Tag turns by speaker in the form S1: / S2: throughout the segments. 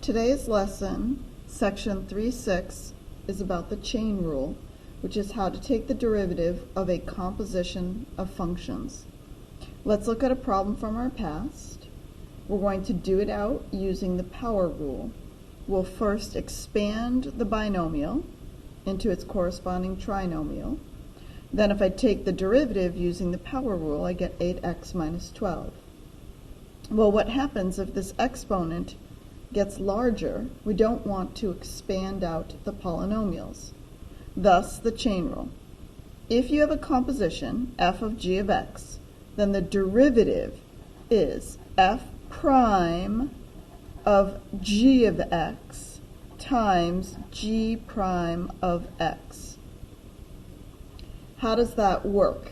S1: Today's lesson, section 3.6, is about the chain rule, which is how to take the derivative of a composition of functions. Let's look at a problem from our past. We're going to do it out using the power rule. We'll first expand the binomial into its corresponding trinomial. Then if I take the derivative using the power rule, I get 8x minus 12. Well, what happens if this exponent gets larger? We don't want to expand out the polynomials. Thus, the chain rule. If you have a composition, f of g of x, then the derivative is f prime of g of x times g prime of x. How does that work?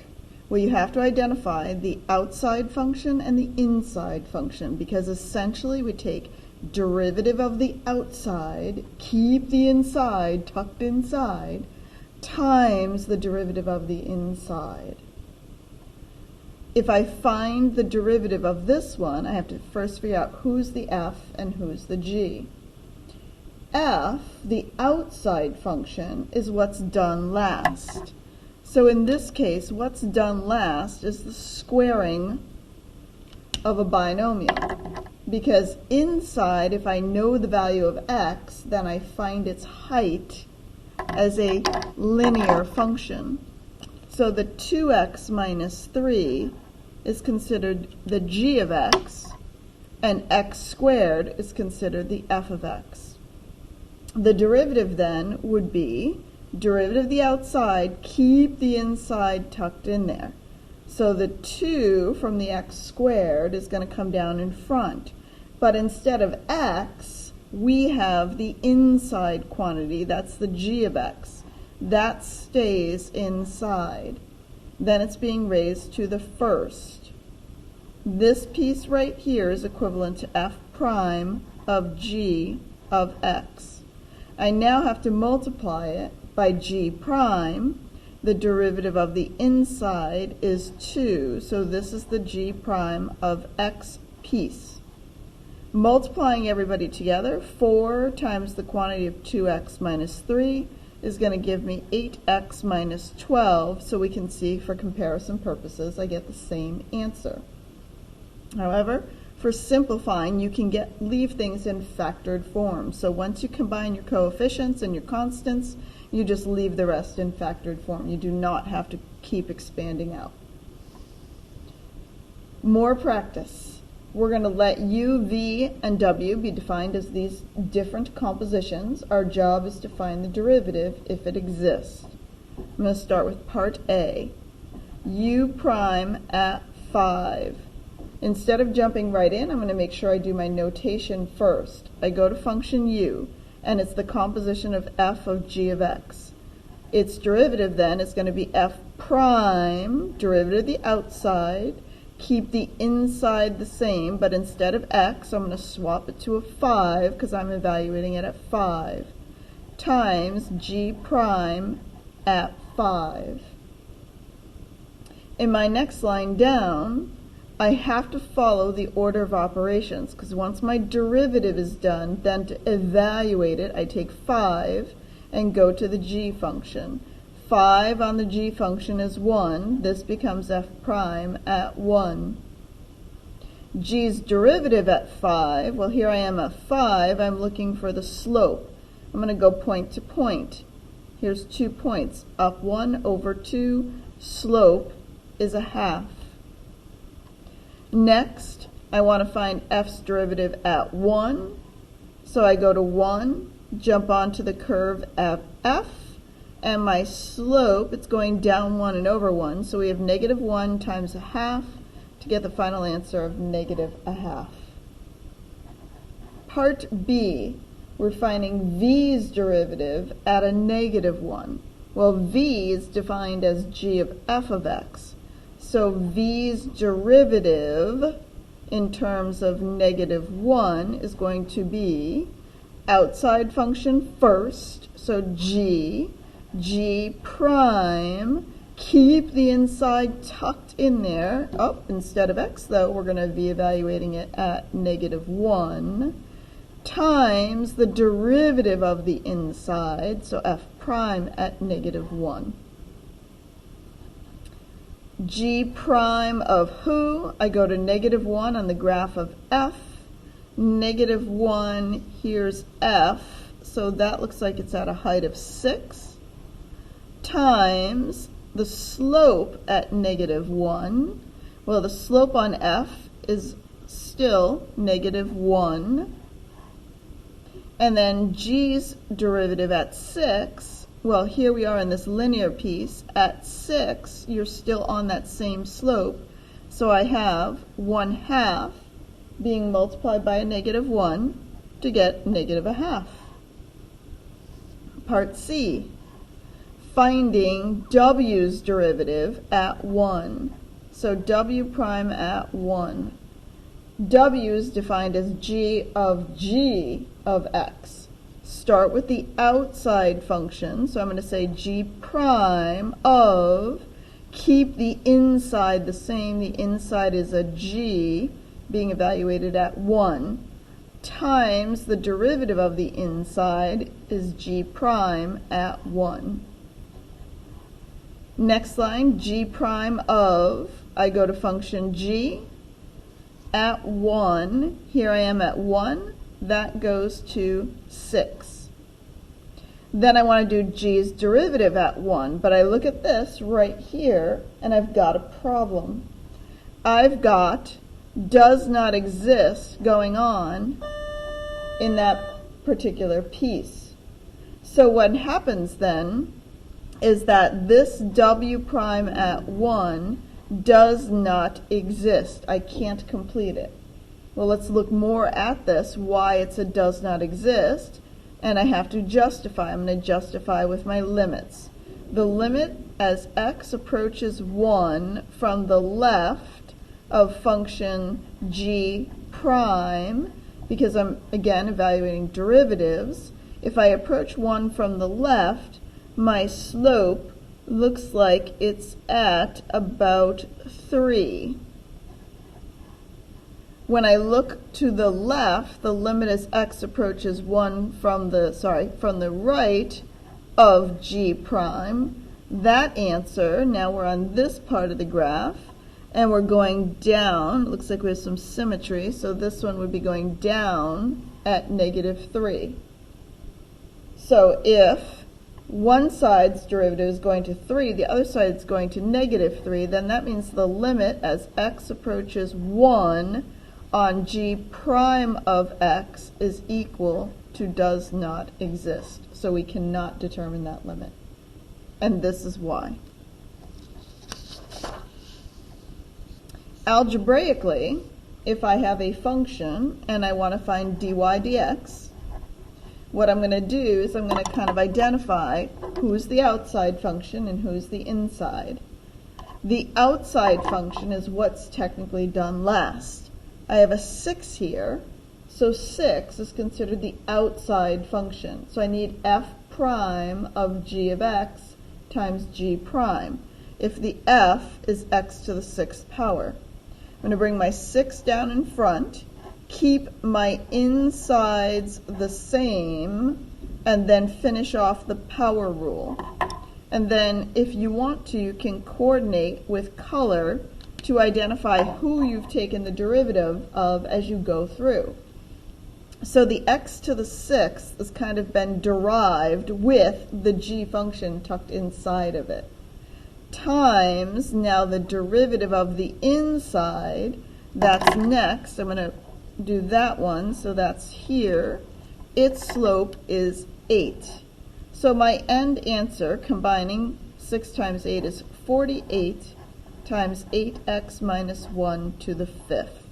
S1: Well, you have to identify the outside function and the inside function, because essentially we take derivative of the outside, keep the inside tucked inside, times the derivative of the inside. If I find the derivative of this one, I have to first figure out who's the f and who's the g. F, the outside function, is what's done last. So in this case, what's done last is the squaring of a binomial. Because inside, if I know the value of x, then I find its height as a linear function. So the 2x minus 3 is considered the g of x, and x squared is considered the f of x. The derivative then would be derivative of the outside, keep the inside tucked in there. So the 2 from the x squared is going to come down in front. But instead of x, we have the inside quantity, that's the g of x. That stays inside. Then it's being raised to the first. This piece right here is equivalent to f prime of g of x. I now have to multiply it by g prime. The derivative of the inside is 2, so this is the g prime of x piece. Multiplying everybody together, 4 times the quantity of 2x minus 3 is going to give me 8x minus 12, so we can see for comparison purposes I get the same answer. However, for simplifying, you can leave things in factored form. So once you combine your coefficients and your constants, you just leave the rest in factored form. You do not have to keep expanding out. More practice. We're going to let u, v, and w be defined as these different compositions. Our job is to find the derivative if it exists. I'm going to start with part A. U prime at 5. Instead of jumping right in, I'm going to make sure I do my notation first. I go to function u, and it's the composition of f of g of x. Its derivative then is going to be f prime, derivative of the outside, keep the inside the same, but instead of x, I'm going to swap it to a 5 because I'm evaluating it at 5, times g prime at 5. In my next line down, I have to follow the order of operations, because once my derivative is done, then to evaluate it, I take 5 and go to the g function. 5 on the g function is 1. This becomes f prime at 1. G's derivative at 5, well, here I am at 5. I'm looking for the slope. I'm going to go point to point. Here's 2 points. Up 1 over 2. Slope is a half. Next, I want to find f's derivative at 1. So I go to 1, jump onto the curve at f, and my slope, it's going down 1 and over 1, so we have negative 1 times a half to get the final answer of negative a half. Part B, we're finding v's derivative at a negative 1. Well, v is defined as g of f of x. So v's derivative in terms of negative 1 is going to be outside function first, so g prime, keep the inside tucked in there. Oh, instead of x though, we're going to be evaluating it at negative 1, times the derivative of the inside, so f prime at -1. G prime of who? I go to -1 on the graph of f. -1, here's f, so that looks like it's at a height of 6, times the slope at -1. Well, the slope on f is still -1. And then g's derivative at 6, well, here we are in this linear piece. At 6, you're still on that same slope. So I have 1/2 being multiplied by a -1 to get -1/2. Part C, finding w's derivative at 1. So w prime at 1. W is defined as g of x. Start with the outside function, so I'm going to say g prime of, keep the inside the same, the inside is a g, being evaluated at 1, times the derivative of the inside is g prime at 1. Next line, g prime of, I go to function g, at 1, here I am at 1, that goes to 6. Then I want to do g's derivative at 1, but I look at this right here, and I've got a problem. I've got does not exist going on in that particular piece. So what happens then is that this w prime at 1 does not exist. I can't complete it. Well, let's look more at this, why it's a does not exist, and I have to justify. I'm going to justify with my limits. The limit as x approaches 1 from the left of function g prime, because I'm again evaluating derivatives, if I approach 1 from the left, my slope looks like it's at about 3. When I look to the left, the limit as x approaches 1 from the right of g prime. That answer, now we're on this part of the graph, and we're going down. It looks like we have some symmetry, so this one would be going down at -3. So if one side's derivative is going to 3, the other side is going to -3, then that means the limit as x approaches 1 on g prime of x is equal to does not exist. So we cannot determine that limit. And this is why. Algebraically, if I have a function and I want to find dy dx, what I'm going to do is I'm going to kind of identify who's the outside function and who's the inside. The outside function is what's technically done last. I have a 6 here, so 6 is considered the outside function. So I need f prime of g of x times g prime, if the f is x to the 6th power. I'm going to bring my 6 down in front, keep my insides the same, and then finish off the power rule. And then if you want to, you can coordinate with color to identify who you've taken the derivative of as you go through. So the x to the 6th has kind of been derived with the g function tucked inside of it, times now the derivative of the inside, that's next. I'm going to do that one, so that's here. Its slope is 8. So my end answer, combining 6 times 8, is 48 times 8x minus 1 to the 5th.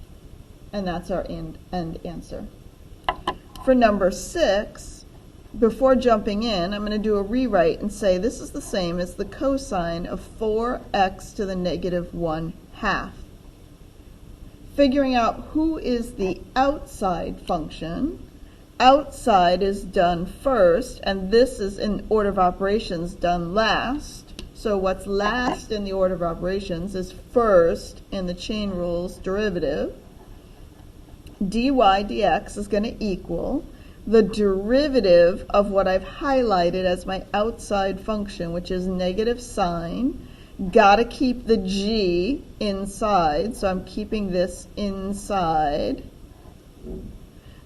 S1: And that's our end answer. For number 6, before jumping in, I'm going to do a rewrite and say this is the same as the cosine of 4x to the -1/2. Figuring out who is the outside function. Outside is done first, and this is in order of operations done last. So what's last in the order of operations is first in the chain rules derivative. dy dx is going to equal the derivative of what I've highlighted as my outside function, which is negative sine. Got to keep the g inside, so I'm keeping this inside.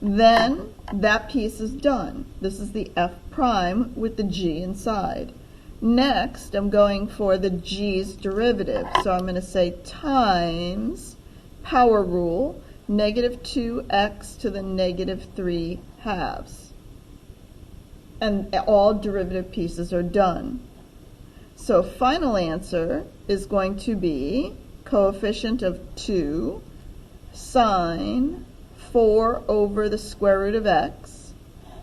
S1: Then that piece is done. This is the f prime with the g inside. Next, I'm going for the g's derivative. So I'm going to say times power rule, negative 2x to the negative 3 halves. And all derivative pieces are done. So final answer is going to be coefficient of 2 sine 4 over the square root of x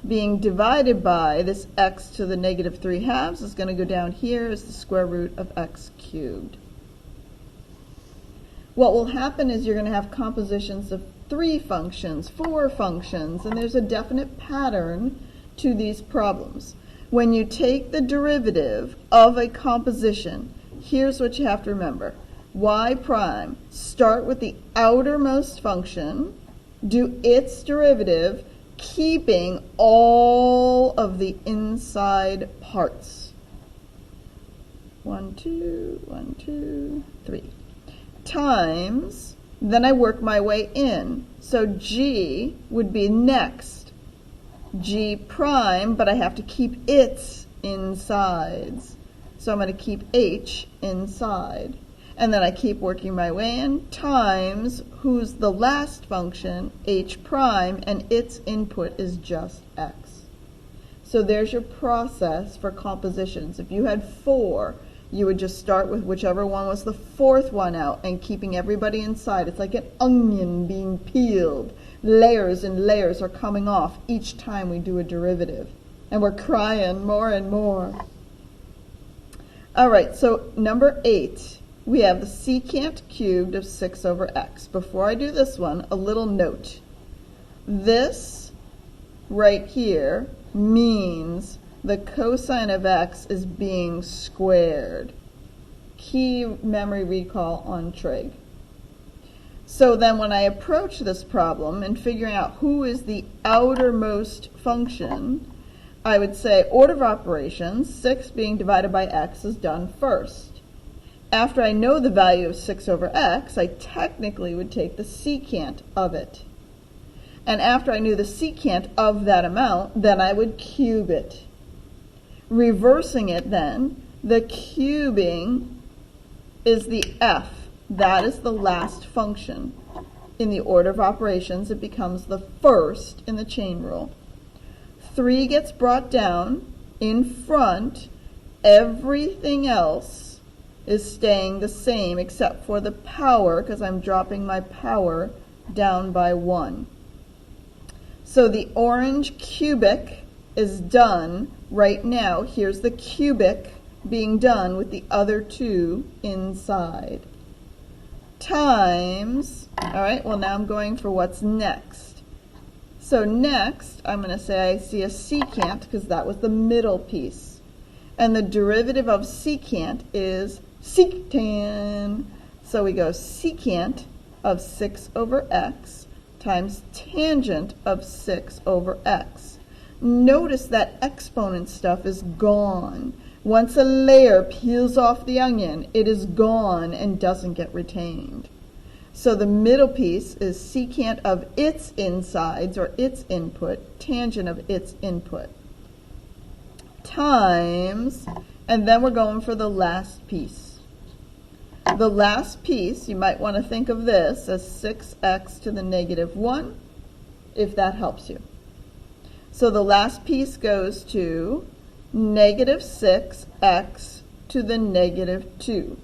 S1: being divided by this x to the negative 3 halves is going to go down here as the square root of x cubed. What will happen is you're going to have compositions of 3 functions, 4 functions, and there's a definite pattern to these problems. When you take the derivative of a composition, here's what you have to remember. Y prime, start with the outermost function, do its derivative, keeping all of the inside parts. 1, 2, 1, 2, 3. Times, then I work my way in. So g would be next. G prime, but I have to keep its insides. So I'm going to keep h inside. And then I keep working my way in, times who's the last function, h prime, and its input is just x. So there's your process for compositions. If you had 4, you would just start with whichever one was the 4th one out and keeping everybody inside. It's like an onion being peeled. Layers and layers are coming off each time we do a derivative. And we're crying more and more. All right, so number 8. We have the secant cubed of 6 over x. Before I do this one, a little note. This right here means the cosine of x is being squared. Key memory recall on trig. So then when I approach this problem and figuring out who is the outermost function, I would say order of operations, 6 being divided by x is done first. After I know the value of 6 over x, I technically would take the secant of it. And after I knew the secant of that amount, then I would cube it. Reversing it then, the cubing is the f. That is the last function. In the order of operations, it becomes the first in the chain rule. 3 gets brought down in front. Everything else is staying the same except for the power, because I'm dropping my power down by 1. So the orange cubic is done right now. Here's the cubic being done with the other 2 inside. Times, all right, well now I'm going for what's next. So next, I'm going to say I see a secant, because that was the middle piece. And the derivative of secant is sectan. So we go secant of 6 over x times tangent of 6 over x. Notice that exponent stuff is gone. Once a layer peels off the onion, it is gone and doesn't get retained. So the middle piece is secant of its insides, or its input, tangent of its input, times, and then we're going for the last piece. The last piece, you might want to think of this as 6x to the negative 1, if that helps you. So the last piece goes to negative 6x to the negative 2.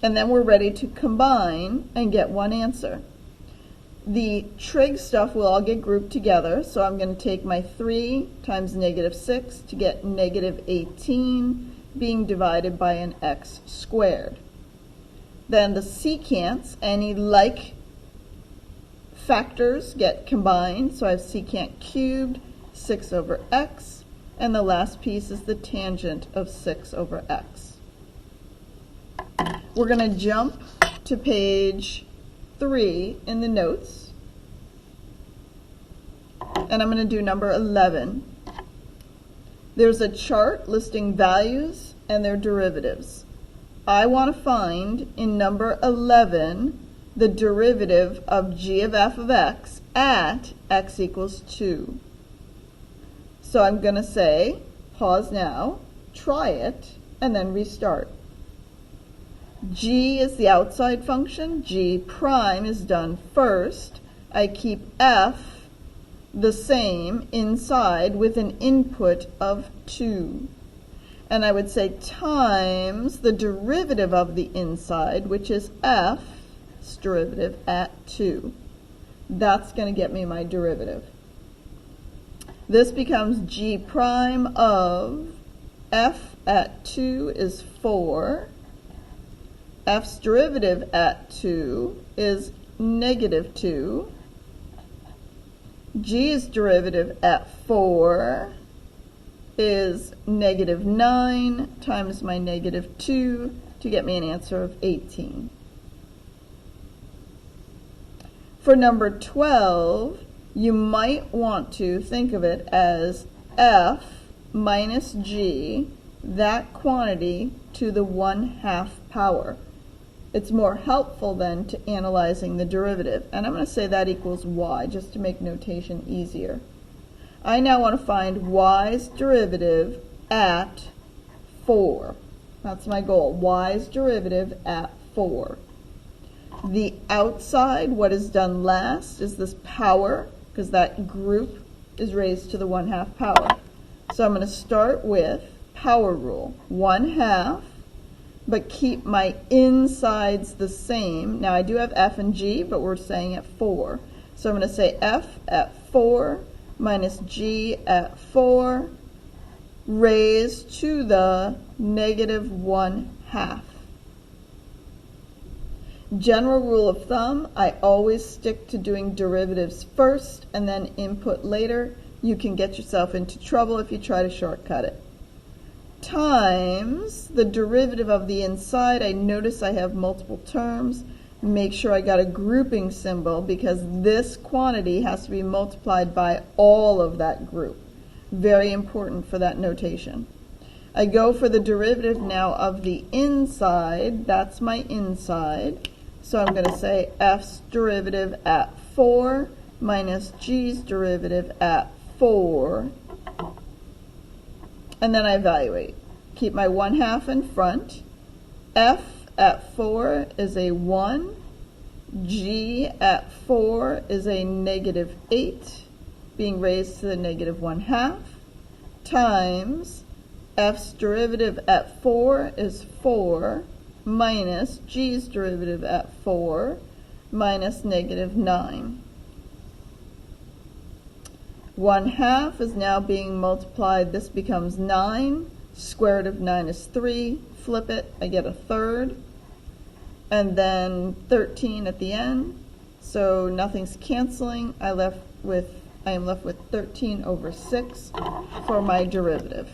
S1: And then we're ready to combine and get one answer. The trig stuff will all get grouped together, so I'm going to take my 3 times negative 6 to get negative 18 being divided by an x squared. Then the secants, any like factors, get combined, so I have secant cubed, 6 over x, and the last piece is the tangent of 6 over x. We're going to jump to page 3 in the notes, and I'm going to do number 11. There's a chart listing values and their derivatives. I want to find in number 11 the derivative of g of f of x at x equals 2. So I'm going to say, pause now, try it, and then restart. G is the outside function. G prime is done first. I keep f the same inside with an input of 2. And I would say times the derivative of the inside, which is f's derivative at 2. That's going to get me my derivative. This becomes g prime of f at 2 is 4. F's derivative at 2 is negative 2. G's derivative at 4 is negative 9 times my negative 2 to get me an answer of 18. For number 12, you might want to think of it as f minus g, that quantity, to the 1/2 power. It's more helpful then to analyzing the derivative. And I'm going to say that equals y, just to make notation easier. I now want to find y's derivative at 4. That's my goal, y's derivative at 4. The outside, what is done last, is this power, because that group is raised to the 1/2 power. So I'm going to start with power rule, 1/2, but keep my insides the same. Now I do have f and g, but we're saying at 4. So I'm going to say f at 4 minus g at 4 raised to the negative 1/2. General rule of thumb, I always stick to doing derivatives first and then input later. You can get yourself into trouble if you try to shortcut it. Times the derivative of the inside. I notice I have multiple terms. Make sure I got a grouping symbol because this quantity has to be multiplied by all of that group. Very important for that notation. I go for the derivative now of the inside. That's my inside. So I'm going to say f's derivative at 4 minus g's derivative at 4. And then I evaluate. Keep my 1/2 in front. F at 4 is a 1. G at 4 is a negative 8, being raised to the negative 1/2, times f's derivative at 4 is 4 minus g's derivative at 4 minus negative 9. 1/2 is now being multiplied. This becomes 9. Square root of 9 is 3. Flip it, I get a third. And then 13 at the end. So nothing's canceling. I am left with 13 over 6 for my derivative.